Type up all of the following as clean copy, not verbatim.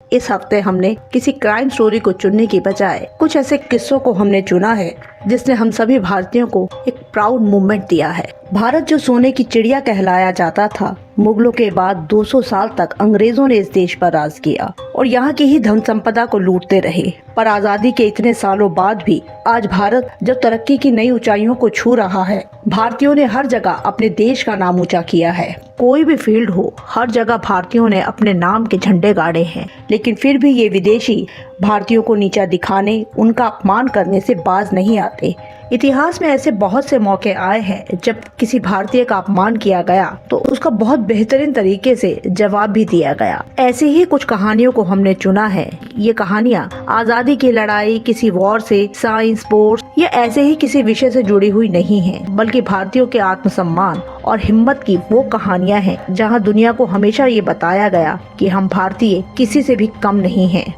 इस हफ्ते हमने किसी क्राइम स्टोरी को चुनने की बजाय कुछ ऐसे किस्सों को हमने चुना है जिसने हम सभी भारतीयों को एक प्राउड मूवमेंट दिया है। भारत जो सोने की चिड़िया कहलाया जाता था, मुगलों के बाद 200 साल तक अंग्रेजों ने इस देश पर राज किया और यहाँ की ही धन संपदा को लूटते रहे। पर आजादी के इतने सालों बाद भी आज भारत जब तरक्की की नई ऊंचाइयों को छू रहा है, भारतीयों ने हर जगह अपने देश का नाम ऊंचा किया है। कोई भी फील्ड हो, हर जगह भारतीयों ने अपने नाम के झंडे गाड़े हैं। लेकिन फिर भी ये विदेशी भारतीयों को नीचा दिखाने, उनका अपमान करने से बाज नहीं आते। इतिहास में ऐसे बहुत से मौके आए हैं जब किसी भारतीय का अपमान किया गया तो उसका बहुत बेहतरीन तरीके से जवाब भी दिया गया। ऐसे ही कुछ कहानियों को हमने चुना है। ये कहानियाँ आजादी की लड़ाई, किसी वॉर से, साइंस, स्पोर्ट्स या ऐसे ही किसी विषय से जुड़ी हुई नहीं है, बल्कि भारतीयों के आत्मसम्मान और हिम्मत की वो कहानियाँ हैं जहाँ दुनिया को हमेशा ये बताया गया कि हम भारतीय किसी से भी कम नहीं हैं।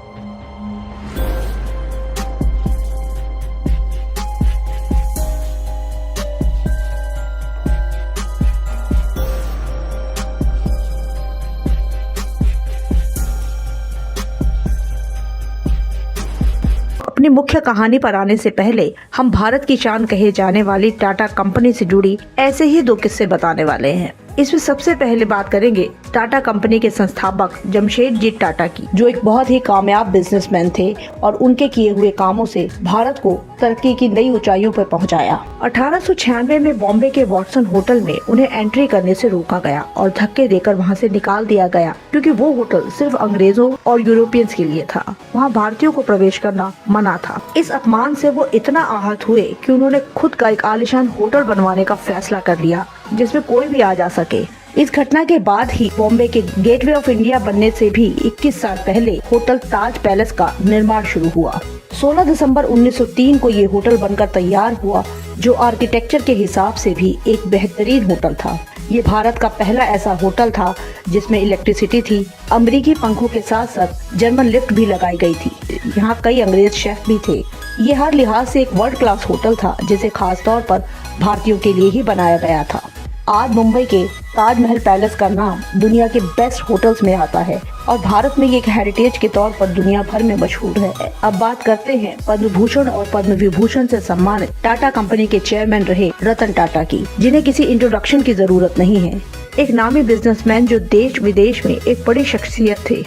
अपनी मुख्य कहानी पर आने से पहले हम भारत की शान कहे जाने वाली टाटा कंपनी से जुड़ी ऐसे ही दो किस्से बताने वाले हैं। इसमें सबसे पहले बात करेंगे टाटा कंपनी के संस्थापक जमशेदजी टाटा की, जो एक बहुत ही कामयाब बिजनेसमैन थे और उनके किए हुए कामों से भारत को तरक्की की नई ऊंचाइयों पर पहुंचाया। 1896 में बॉम्बे के वॉटसन होटल में उन्हें एंट्री करने से रोका गया और धक्के देकर वहां से निकाल दिया गया, क्योंकि वो होटल सिर्फ अंग्रेजों और यूरोपियंस के लिए था। वहाँ भारतीयों को प्रवेश करना मना था। इस अपमान से वो इतना आहत हुए कि उन्होंने खुद का एक आलीशान होटल बनवाने का फैसला कर लिया जिसमें कोई भी आ जा सके। इस घटना के बाद ही बॉम्बे के गेटवे ऑफ इंडिया बनने से भी 21 साल पहले होटल ताज पैलेस का निर्माण शुरू हुआ। 16 दिसंबर 1903 को ये होटल बनकर तैयार हुआ, जो आर्किटेक्चर के हिसाब से भी एक बेहतरीन होटल था। ये भारत का पहला ऐसा होटल था जिसमें इलेक्ट्रिसिटी थी, अमेरिकी पंखों के साथ साथ जर्मन लिफ्ट भी लगाई गई थी। यहाँ कई अंग्रेज शेफ भी थे। ये हर लिहाज से एक वर्ल्ड क्लास होटल था जिसे खास तौर पर भारतीयों के लिए ही बनाया गया था। आज मुंबई के ताजमहल पैलेस का नाम दुनिया के बेस्ट होटल्स में आता है और भारत में ये एक हेरिटेज के तौर पर दुनिया भर में मशहूर है। अब बात करते हैं पद्म भूषण और पद्म विभूषण से सम्मानित टाटा कंपनी के चेयरमैन रहे रतन टाटा की, जिन्हें किसी इंट्रोडक्शन की जरूरत नहीं है। एक नामी बिजनेसमैन जो देश विदेश में एक बड़ी शख्सियत थे,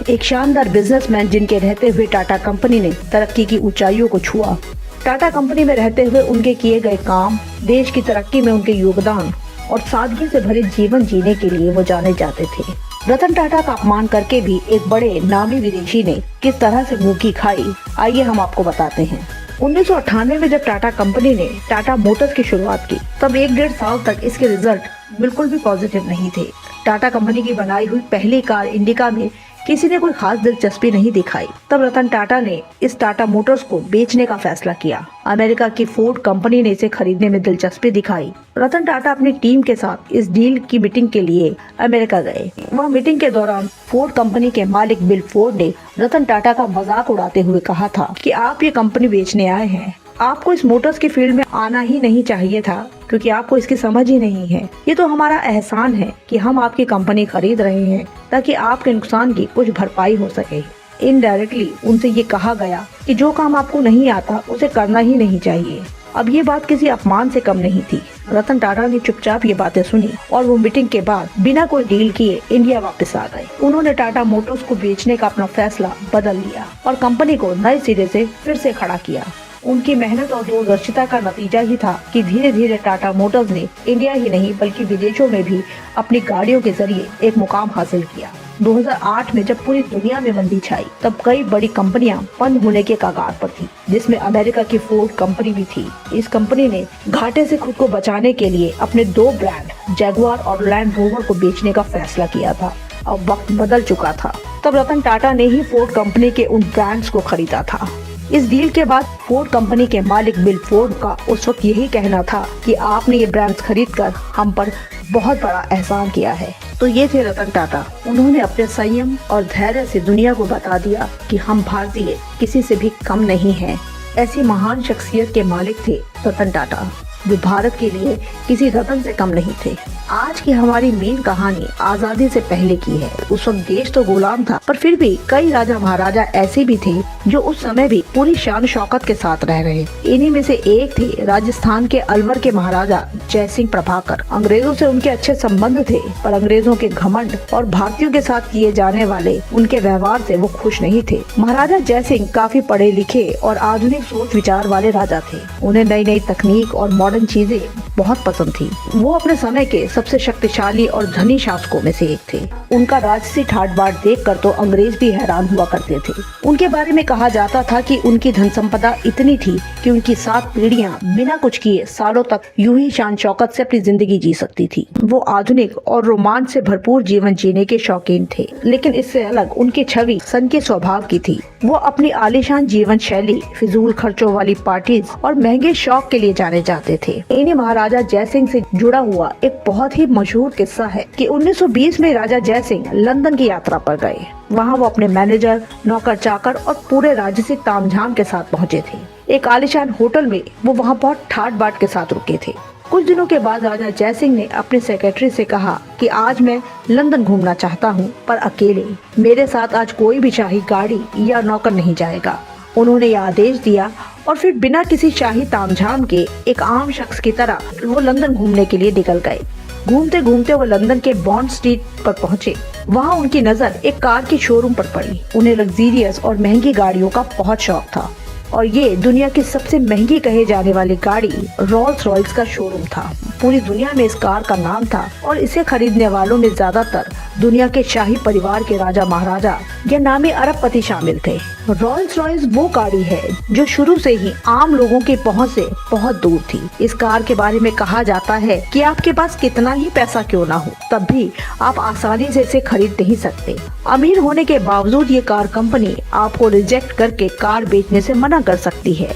एक शानदार बिजनेसमैन जिनके रहते हुए टाटा कंपनी ने तरक्की की ऊंचाइयों को छुआ। टाटा कंपनी में रहते हुए उनके किए गए काम, देश की तरक्की में उनके योगदान और सादगी से भरे जीवन जीने के लिए वो जाने जाते थे। रतन टाटा का अपमान करके भी एक बड़े नामी विदेशी ने किस तरह से मुंह की खाई, आइए हम आपको बताते हैं। 1998 में जब टाटा कंपनी ने टाटा मोटर्स की शुरुआत की, तब 1-1.5 साल तक इसके रिजल्ट बिल्कुल भी पॉजिटिव नहीं थे। टाटा कंपनी की बनाई हुई पहली कार इंडिका में किसी ने कोई खास दिलचस्पी नहीं दिखाई। तब रतन टाटा ने इस टाटा मोटर्स को बेचने का फैसला किया। अमेरिका की फोर्ड कंपनी ने इसे खरीदने में दिलचस्पी दिखाई। रतन टाटा अपनी टीम के साथ इस डील की मीटिंग के लिए अमेरिका गए। वह मीटिंग के दौरान फोर्ड कंपनी के मालिक बिल फोर्ड ने रतन टाटा का मजाक उड़ाते हुए कहा था कि आप ये कंपनी बेचने आए हैं, आपको इस मोटर्स की फील्ड में आना ही नहीं चाहिए था, क्योंकि आपको इसकी समझ ही नहीं है। ये तो हमारा एहसान है कि हम आपकी कंपनी खरीद रहे हैं ताकि आपके नुकसान की कुछ भरपाई हो सके। इनडायरेक्टली उनसे ये कहा गया कि जो काम आपको नहीं आता उसे करना ही नहीं चाहिए। अब ये बात किसी अपमान से कम नहीं थी। रतन टाटा ने चुपचाप ये बातें सुनी और वो मीटिंग के बाद बिना कोई डील किए इंडिया वापस आ गए। उन्होंने टाटा मोटर्स को बेचने का अपना फैसला बदल लिया और कंपनी को नए सिरे से फिर से खड़ा किया। उनकी मेहनत और दूरदर्शिता का नतीजा ही था कि धीरे धीरे टाटा मोटर्स ने इंडिया ही नहीं बल्कि विदेशों में भी अपनी गाड़ियों के जरिए एक मुकाम हासिल किया। 2008 में जब पूरी दुनिया में मंदी छाई, तब कई बड़ी कंपनियां बंद होने के कगार पर थी, जिसमें अमेरिका की फोर्ड कंपनी भी थी। इस कंपनी ने घाटे से खुद को बचाने के लिए अपने 2 ब्रांड जैगुआर और लैंड रोवर को बेचने का फैसला किया था। अब वक्त बदल चुका था। तब रतन टाटा ने ही फोर्ड कंपनी के उन ब्रांड्स को खरीदा था। इस डील के बाद फोर्ड कंपनी के मालिक बिल फोर्ड का उस वक्त यही कहना था कि आपने ये ब्रांड्स खरीदकर हम पर बहुत बड़ा एहसान किया है। तो ये थे रतन टाटा। उन्होंने अपने संयम और धैर्य से दुनिया को बता दिया कि हम भारतीय किसी से भी कम नहीं हैं। ऐसी महान शख्सियत के मालिक थे रतन टाटा। जो भारत के लिए किसी रतन से कम नहीं थे। आज की हमारी मेन कहानी आजादी से पहले की है। उस वक्त देश तो गुलाम था, पर फिर भी कई राजा महाराजा ऐसे भी थे जो उस समय भी पूरी शान शौकत के साथ रह रहे। इन्हीं में से एक थे राजस्थान के अलवर के महाराजा जय सिंह प्रभाकर। अंग्रेजों से उनके अच्छे संबंध थे, पर अंग्रेजों के घमंड और भारतीयों के साथ किए जाने वाले उनके व्यवहार से वो खुश नहीं थे। महाराजा जय सिंह काफी पढ़े लिखे और आधुनिक सोच विचार वाले राजा थे। उन्हें नई नई तकनीक और मॉडर्न चीजें बहुत पसंद थी। वो अपने समय के सबसे शक्तिशाली और धनी शासकों में से एक थे। उनका राजसी ठाट बाट देखकर तो अंग्रेज भी हैरान हुआ करते थे। उनके बारे में कहा जाता था कि उनकी धन संपदा इतनी थी कि उनकी 7 पीढ़ियां बिना कुछ किए सालों तक यूं ही शान शौकत से अपनी जिंदगी जी सकती थी। वो आधुनिक और रोमांच से भरपूर जीवन जीने के शौकीन थे, लेकिन इससे अलग उनकी छवि सन के स्वभाव की थी। वो अपनी आलीशान जीवन शैली, फिजूल खर्चों वाली पार्टीज और महंगे शौक के लिए जाने जाते थे। इन्हीं महाराजा जय सिंह से जुड़ा हुआ एक बहुत ही मशहूर किस्सा है कि 1920 में राजा जय सिंह लंदन की यात्रा पर गए। वहाँ वो अपने मैनेजर, नौकर चाकर और पूरे राज्य से तामझाम के साथ पहुँचे थे। एक आलीशान होटल में वो वहाँ बहुत ठाट बाट के साथ रुके थे। कुछ दिनों के बाद राजा जय सिंह ने अपने सेक्रेटरी से कहा कि आज मैं लंदन घूमना चाहता हूँ, पर अकेले। मेरे साथ आज कोई भी शाही गाड़ी या नौकर नहीं जाएगा। उन्होंने यह आदेश दिया और फिर बिना किसी शाही तामझाम के एक आम शख्स की तरह वो लंदन घूमने के लिए निकल गए। घूमते घूमते वो लंदन के बॉन्ड स्ट्रीट पर पहुँचे। वहाँ उनकी नजर एक कार की शोरूम पर पड़ी। उन्हें लग्जीरियस और महंगी गाड़ियों का बहुत शौक था और ये दुनिया की सबसे महंगी कहे जाने वाली गाड़ी रोल्स रॉयस का शोरूम था। पूरी दुनिया में इस कार का नाम था और इसे खरीदने वालों में ज्यादातर दुनिया के शाही परिवार के राजा महाराजा या नामी अरबपति शामिल थे। रोल्स रॉयस वो गाड़ी है जो शुरू से ही आम लोगों की पहुंच से बहुत दूर थी। इस कार के बारे में कहा जाता है कि आपके पास कितना ही पैसा क्यों ना हो, तब भी आप आसानी से इसे खरीद नहीं सकते। अमीर होने के बावजूद ये कार कंपनी आपको रिजेक्ट करके कार बेचने से मना कर सकती है।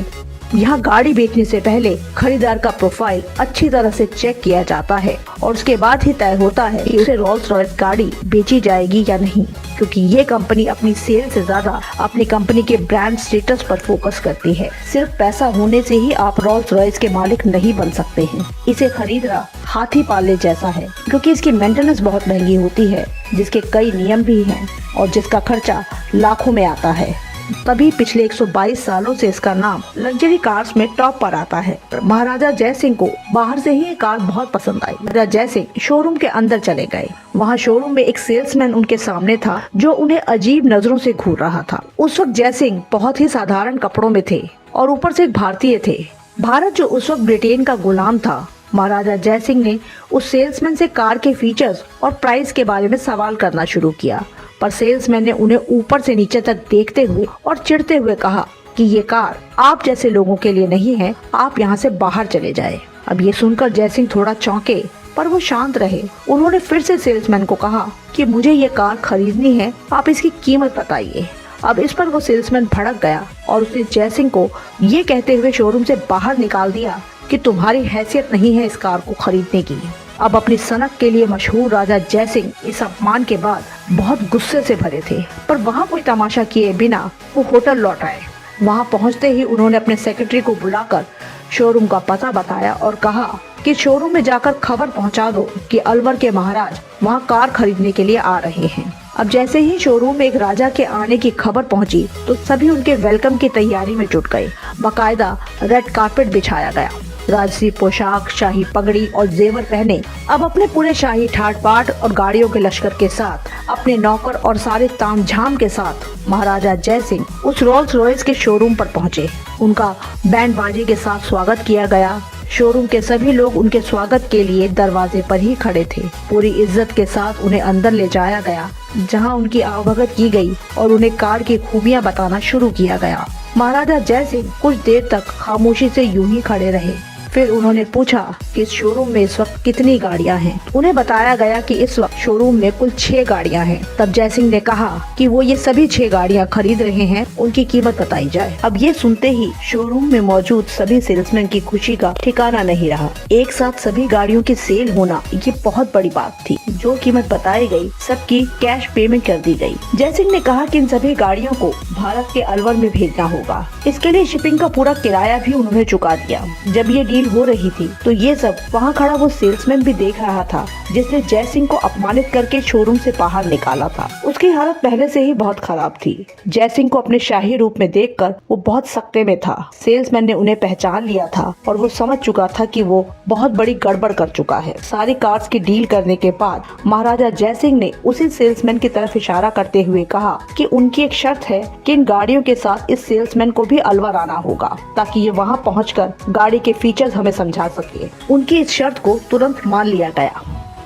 यहाँ गाड़ी बेचने से पहले खरीदार का प्रोफाइल अच्छी तरह से चेक किया जाता है और उसके बाद ही तय होता है कि उसे रोल्स रॉयस गाड़ी बेची जाएगी या नहीं, क्योंकि ये कंपनी अपनी सेल से ज्यादा अपनी कंपनी के ब्रांड स्टेटस पर फोकस करती है। सिर्फ पैसा होने से ही आप रोल्स रॉयस के मालिक नहीं बन सकते हैं। इसे खरीदना हाथी पालने जैसा है, क्योंकि इसकी मेंटेनेंस बहुत महंगी होती है, जिसके कई नियम भी हैं और जिसका खर्चा लाखों में आता है। तभी पिछले 122 सालों से इसका नाम लग्जरी कार्स में टॉप पर आता है। महाराजा जय सिंह को बाहर से ही ये कार बहुत पसंद आई। महाराजा जय सिंह शोरूम के अंदर चले गए। वहाँ शोरूम में एक सेल्समैन उनके सामने था जो उन्हें अजीब नजरों से घूर रहा था। उस वक्त जय सिंह बहुत ही साधारण कपड़ों में थे और ऊपर से एक भारतीय थे। भारत जो उस वक्त ब्रिटेन का गुलाम था। महाराजा जय सिंह ने उस सेल्समैन से कार के फीचर्स और प्राइस के बारे में सवाल करना शुरू किया, पर सेल्समैन ने उन्हें ऊपर से नीचे तक देखते हुए और चिढ़ते हुए कहा कि ये कार आप जैसे लोगों के लिए नहीं है, आप यहाँ से बाहर चले जाए। अब ये सुनकर जय सिंह थोड़ा चौंके, पर वो शांत रहे। उन्होंने फिर से सेल्समैन को कहा कि मुझे ये कार खरीदनी है, आप इसकी कीमत बताइए। अब इस पर वो सेल्समैन भड़क गया और उसने जय सिंह को ये कहते हुए शोरूम से बाहर निकाल दिया कि तुम्हारी हैसियत नहीं है इस कार को खरीदने की। अब अपनी सनक के लिए मशहूर राजा जय सिंह इस अपमान के बाद बहुत गुस्से से भरे थे, पर वहाँ कोई तमाशा किए बिना वो होटल लौट आए। वहाँ पहुँचते ही उन्होंने अपने सेक्रेटरी को बुलाकर शोरूम का पता बताया और कहा कि शोरूम में जाकर खबर पहुँचा दो कि अलवर के महाराज वहाँ कार खरीदने के लिए आ रहे हैं। अब जैसे ही शोरूम में एक राजा के आने की खबर पहुंची तो सभी उनके वेलकम की तैयारी में जुट गए। बाकायदा रेड कारपेट बिछाया गया। राजसी पोशाक, शाही पगड़ी और जेवर पहने अब अपने पूरे शाही ठाट बाट और गाड़ियों के लश्कर के साथ, अपने नौकर और सारे तामझाम के साथ महाराजा जय सिंह उस रोल्स रॉयस के शोरूम पर पहुंचे। उनका बैंड बाजी के साथ स्वागत किया गया। शोरूम के सभी लोग उनके स्वागत के लिए दरवाजे पर ही खड़े थे। पूरी इज्जत के साथ उन्हें अंदर ले जाया गया, जहां उनकी आवभगत की गई और उन्हें कार की खूबियां बताना शुरू किया गया। महाराजा जय सिंह कुछ देर तक खामोशी से यूं ही खड़े रहे। फिर उन्होंने पूछा कि इस शोरूम में इस वक्त कितनी गाड़ियां हैं। उन्हें बताया गया कि इस वक्त शोरूम में कुल 6 गाड़ियां हैं। तब जय सिंह ने कहा कि वो ये सभी 6 गाड़ियां खरीद रहे हैं, उनकी कीमत बताई जाए। अब ये सुनते ही शोरूम में मौजूद सभी सेल्समैन की खुशी का ठिकाना नहीं रहा। एक साथ सभी गाड़ियों की सेल होना ये बहुत बड़ी बात थी। जो कीमत बताई गई सबकी कैश पेमेंट कर दी गई। जय सिंह ने कहा कि इन सभी गाड़ियों को भारत के अलवर में भेजना होगा। इसके लिए शिपिंग का पूरा किराया भी उन्होंने चुका दिया। जब ये डील हो रही थी तो ये सब वहाँ खड़ा वो सेल्समैन भी देख रहा था जिसने जय सिंह को अपमानित करके शोरूम से बाहर निकाला था। उसकी हालत पहले से ही बहुत खराब थी। जय सिंह को अपने शाही रूप में देखकर वो बहुत सकते में था। सेल्समैन ने उन्हें पहचान लिया था और वो समझ चुका था कि वो बहुत बड़ी गड़बड़ कर चुका है। सारी कार्स की डील करने के बाद महाराजा जय सिंह ने उसी सेल्समैन की तरफ इशारा करते हुए कहा कि उनकी एक शर्त है कि इन गाड़ियों के साथ इस सेल्समैन को भी अलवर आना होगा ताकि ये वहाँ पहुंचकर गाड़ी के फीचर्स हमें समझा सके। उनकी इस शर्त को तुरंत मान लिया गया।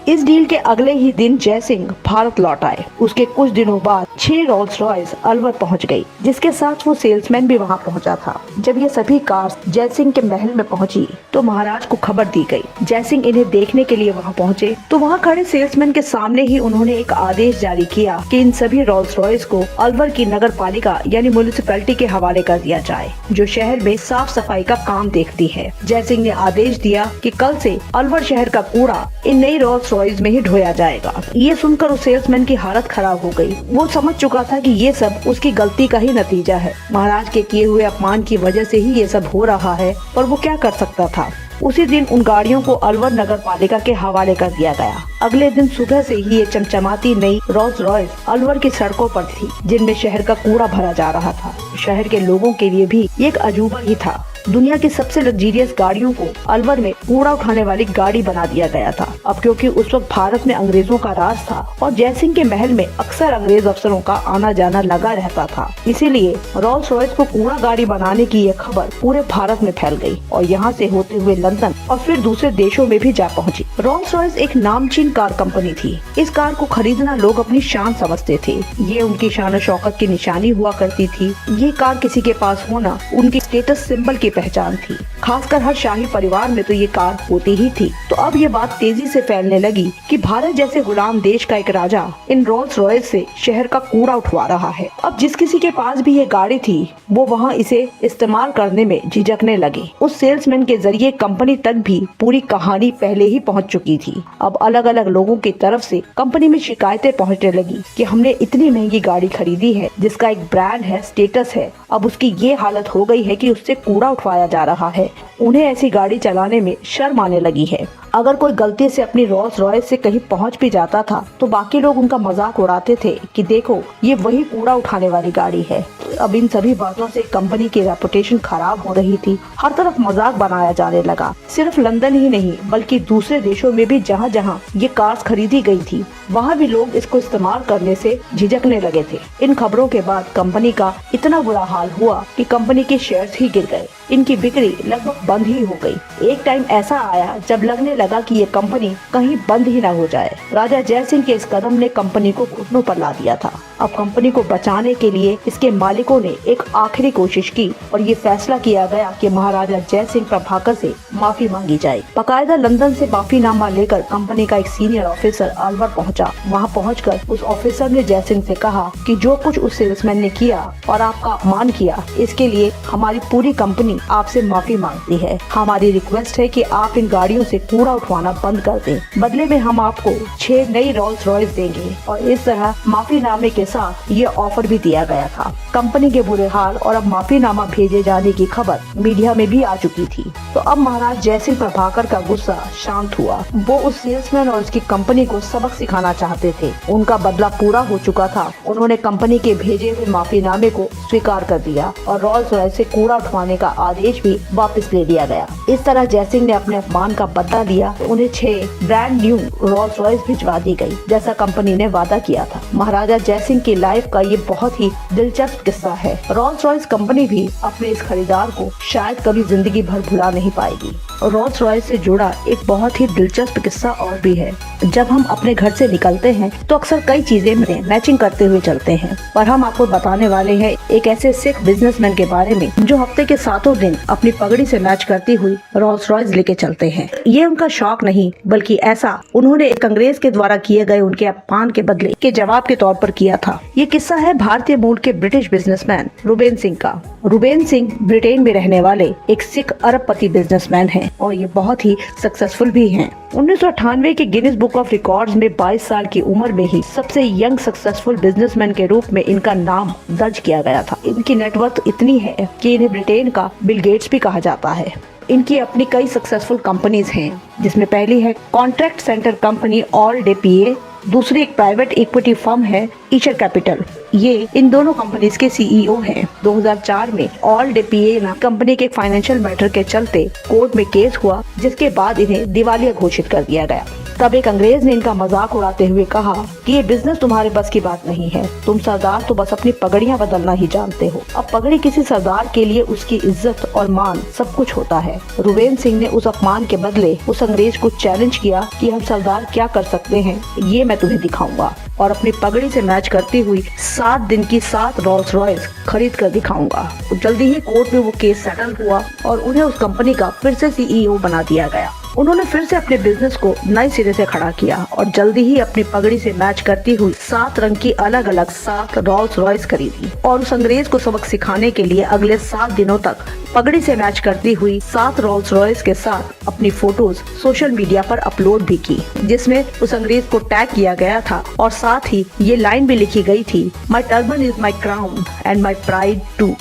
इस डील के अगले ही दिन जय सिंह भारत लौट आए। उसके कुछ दिनों बाद 6 रोल्स रॉयस अलवर पहुंच गई, जिसके साथ वो सेल्समैन भी वहां पहुंचा था। जब ये सभी कार्स जय सिंह के महल में पहुंची तो महाराज को खबर दी गई। जय सिंह इन्हें देखने के लिए वहां पहुंचे तो वहां खड़े सेल्समैन के सामने ही उन्होंने एक आदेश जारी किया कि इन सभी रोल्स रॉयस को अलवर की नगर पालिका यानी म्युनिसिपैलिटी के हवाले कर दिया जाए, जो शहर में साफ सफाई का काम देखती है। जय सिंह ने आदेश दिया कि कल से अलवर शहर का कूड़ा इन नई रोल्स रॉयस में ही ढोया जाएगा। ये सुनकर उस सेल्समैन की हालत खराब हो गई। वो समझ चुका था कि ये सब उसकी गलती का ही नतीजा है। महाराज के किए हुए अपमान की वजह से ही ये सब हो रहा है और वो क्या कर सकता था। उसी दिन उन गाड़ियों को अलवर नगर पालिका के हवाले कर दिया गया। अगले दिन सुबह से ही ये चमचमाती नई रोल्स रॉयस अलवर की सड़कों पर थी, जिनमें शहर का कूड़ा भरा जा रहा था। शहर के लोगों के लिए भी ये एक अजूबा ही था। दुनिया की सबसे लग्जरियस गाड़ियों को अलवर में कूड़ा उठाने वाली गाड़ी बना दिया गया था। अब क्योंकि उस वक्त भारत में अंग्रेजों का राज था और जय सिंह के महल में अक्सर अंग्रेज अफसरों का आना जाना लगा रहता था, इसीलिए रोल्स रॉयस को कूड़ा गाड़ी बनाने की यह खबर पूरे भारत में फैल गई और यहाँ से होते हुए लंदन और फिर दूसरे देशों में भी जा पहुँची। रोल्स रॉयस एक नामचीन कार कंपनी थी। इस कार को खरीदना लोग अपनी शान समझते थे। ये उनकी शान शौकत की निशानी हुआ करती थी। ये कार किसी के पास होना उनकी स्टेटस सिंबल की पहचान थी। खासकर हर शाही परिवार में तो ये कार होती ही थी। तो अब ये बात तेजी से फैलने लगी कि भारत जैसे गुलाम देश का एक राजा इन रोल्स रॉयस से शहर का कूड़ा उठवा रहा है। अब जिस किसी के पास भी ये गाड़ी थी वो वहाँ इसे इस्तेमाल करने में झिझकने लगे। उस सेल्समैन के जरिए कंपनी तक भी पूरी कहानी पहले ही पहुँच चुकी थी। अब अलग अलग लोगों की तरफ से कंपनी में शिकायतें पहुँचने लगी कि हमने इतनी महंगी गाड़ी खरीदी है जिसका एक ब्रांड है, स्टेटस है, अब उसकी ये हालत हो गई है कि उससे कूड़ा उठवाया जा रहा है। उन्हें ऐसी गाड़ी चलाने में शर्म आने लगी है। अगर कोई गलती से अपनी रोल्स रॉयस से कहीं पहुंच भी जाता था तो बाकी लोग उनका मजाक उड़ाते थे कि देखो ये वही कूड़ा उठाने वाली गाड़ी है। अब इन सभी बातों से कंपनी की रेपुटेशन खराब हो रही थी। हर तरफ मजाक बनाया जाने लगा। सिर्फ लंदन ही नहीं बल्कि दूसरे देशों में भी जहाँ जहाँ ये कार्स खरीदी गई थी वहाँ भी लोग इसको इस्तेमाल करने से झिझकने लगे थे। इन खबरों के बाद कंपनी का इतना बुरा हाल हुआ कि कंपनी के शेयर्स ही गिर गए। इनकी बिक्री लगभग बंद ही हो गई। एक टाइम ऐसा आया जब लगने लगा कि ये कंपनी कहीं बंद ही न हो जाए। राजा जय सिंह के इस कदम ने कंपनी को घुटनों पर ला दिया था। अब कंपनी को बचाने के लिए इसके मालिकों ने एक आखिरी कोशिश की और ये फैसला किया गया कि महाराजा जय सिंह प्रभाकर से माफी मांगी जाए। बाकायदा लंदन से माफीनामा लेकर कंपनी का एक सीनियर ऑफिसर अलवर पहुंचा। वहां पहुंचकर उस ऑफिसर ने जय सिंह से कहा कि जो कुछ उस सेल्समैन ने किया और आपका अपमान किया, इसके लिए हमारी पूरी कंपनी आपसे माफी मांगती है। हमारी रिक्वेस्ट है कि आप इन गाड़ियों से कूड़ा उठवाना बंद कर दें। बदले में हम आपको 6 नई रोल्स रॉयस देंगे। और इस तरह माफीनामे के साथ ये ऑफर भी दिया गया था। कंपनी के बुरे हाल और अब माफीनामा भेजे जाने की खबर मीडिया में भी आ चुकी थी। तो अब महाराज जय सिंह प्रभाकर का गुस्सा शांत हुआ। वो उस सेल्समैन और उसकी कंपनी को सबक सिखाना चाहते थे। उनका बदला पूरा हो चुका था। उन्होंने कंपनी के भेजे हुए माफीनामे को स्वीकार कर दिया और रोल्स रॉयस से कूड़ा उठवाने का आदेश भी वापस ले लिया गया। इस तरह जय सिंह ने अपने अपमान का बदला लिया। उन्हें 6 ब्रांड न्यू रोल्स रॉयस भिजवा दी गई, जैसा कंपनी ने वादा किया था। महाराजा जय सिंह की लाइफ का ये बहुत ही दिलचस्प किस्सा है। रोल्स रॉयस कंपनी भी अपने इस खरीदार को शायद कभी जिंदगी भर भुला नहीं पाएगी। रोल्स रॉयस से जुड़ा एक बहुत ही दिलचस्प किस्सा और भी है। जब हम अपने घर से निकलते हैं तो अक्सर कई चीजें मैचिंग करते हुए चलते हैं, पर हम आपको बताने वाले हैं एक ऐसे सिख बिजनेसमैन के बारे में जो हफ्ते के 7 दिन अपनी पगड़ी से मैच करती हुई रोल्स रॉयस लेके चलते हैं। ये उनका शौक नहीं बल्कि ऐसा उन्होंने एक अंग्रेज के द्वारा किए गए उनके अपमान के बदले के जवाब के तौर पर किया था। ये किस्सा है भारतीय मूल के ब्रिटिश बिजनेसमैन रुबेन सिंह का। रुबेन सिंह ब्रिटेन में रहने वाले एक सिख अरबपति बिजनेसमैन हैं। और ये बहुत ही सक्सेसफुल भी हैं। 1998 के गिनीज बुक ऑफ रिकॉर्ड्स में 22 साल की उम्र में ही सबसे यंग सक्सेसफुल बिजनेसमैन के रूप में इनका नाम दर्ज किया गया था। इनकी नेटवर्थ इतनी है कि इन्हें ब्रिटेन का बिल गेट्स भी कहा जाता है। इनकी अपनी कई सक्सेसफुल कंपनीज हैं, जिसमें पहली है contract centre company all day PA, दूसरी एक प्राइवेट इक्विटी फर्म है ईचर कैपिटल। ये इन दोनों कंपनीज के सीईओ हैं। 2004 में ऑल डे पीए कंपनी के फाइनेंशियल मैटर के चलते कोर्ट में केस हुआ, जिसके बाद इन्हें दिवालिया घोषित कर दिया गया। तब एक अंग्रेज ने इनका मजाक उड़ाते हुए कहा कि ये बिजनेस तुम्हारे बस की बात नहीं है, तुम सरदार तो बस अपनी पगड़ियां बदलना ही जानते हो। अब पगड़ी किसी सरदार के लिए उसकी इज्जत और मान सब कुछ होता है। रुवेन सिंह ने उस अपमान के बदले उस अंग्रेज को चैलेंज किया कि हम सरदार क्या कर सकते हैं, ये मैं तुम्हें दिखाऊंगा, और अपनी पगड़ी से मैच करती हुई 7 दिन की 7 रोल्स रॉयस खरीद कर दिखाऊंगा। जल्दी ही कोर्ट में वो केस सेटल हुआ और उन्हें उस कंपनी का फिर से सीईओ बना दिया गया। उन्होंने फिर से अपने बिजनेस को नए सिरे से खड़ा किया और जल्दी ही अपनी पगड़ी से मैच करती हुई 7 रंग की अलग अलग 7 रोल्स रॉयस खरीदी और उस अंग्रेज को सबक सिखाने के लिए अगले 7 दिनों तक पगड़ी से मैच करती हुई 7 रोल्स रॉयस के साथ अपनी फोटोज सोशल मीडिया पर अपलोड भी की, जिसमें उस अंग्रेज को टैग किया गया था और साथ ही ये लाइन भी लिखी गई थी, my turban is my crown and my pride too.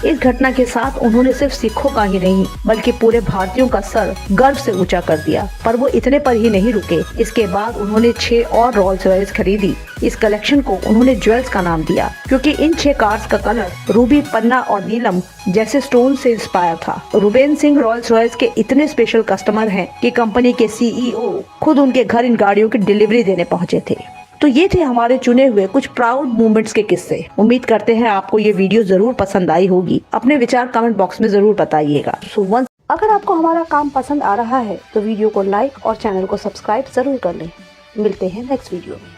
इस घटना के साथ उन्होंने सिर्फ सिखों का ही नहीं बल्कि पूरे भारतीयों का सर गर्व से ऊंचा कर दिया। पर वो इतने पर ही नहीं रुके। इसके बाद उन्होंने 6 और रोल्स रॉयस खरीदी। इस कलेक्शन को उन्होंने ज्वेल्स का नाम दिया, क्योंकि इन 6 कार्स का कलर रूबी, पन्ना और नीलम जैसे स्टोन से इंस्पायर था। रुवेन सिंह रोल्स रॉयस के इतने स्पेशल कस्टमर हैं कि कंपनी के सीईओ खुद उनके घर इन गाड़ियों की डिलीवरी देने पहुँचे थे। तो ये थे हमारे चुने हुए कुछ प्राउड मोमेंट्स के किस्से। उम्मीद करते हैं आपको ये वीडियो जरूर पसंद आई होगी। अपने विचार कमेंट बॉक्स में जरूर बताइएगा। अगर आपको हमारा काम पसंद आ रहा है तो वीडियो को लाइक और चैनल को सब्सक्राइब जरूर कर लें। मिलते हैं नेक्स्ट वीडियो में।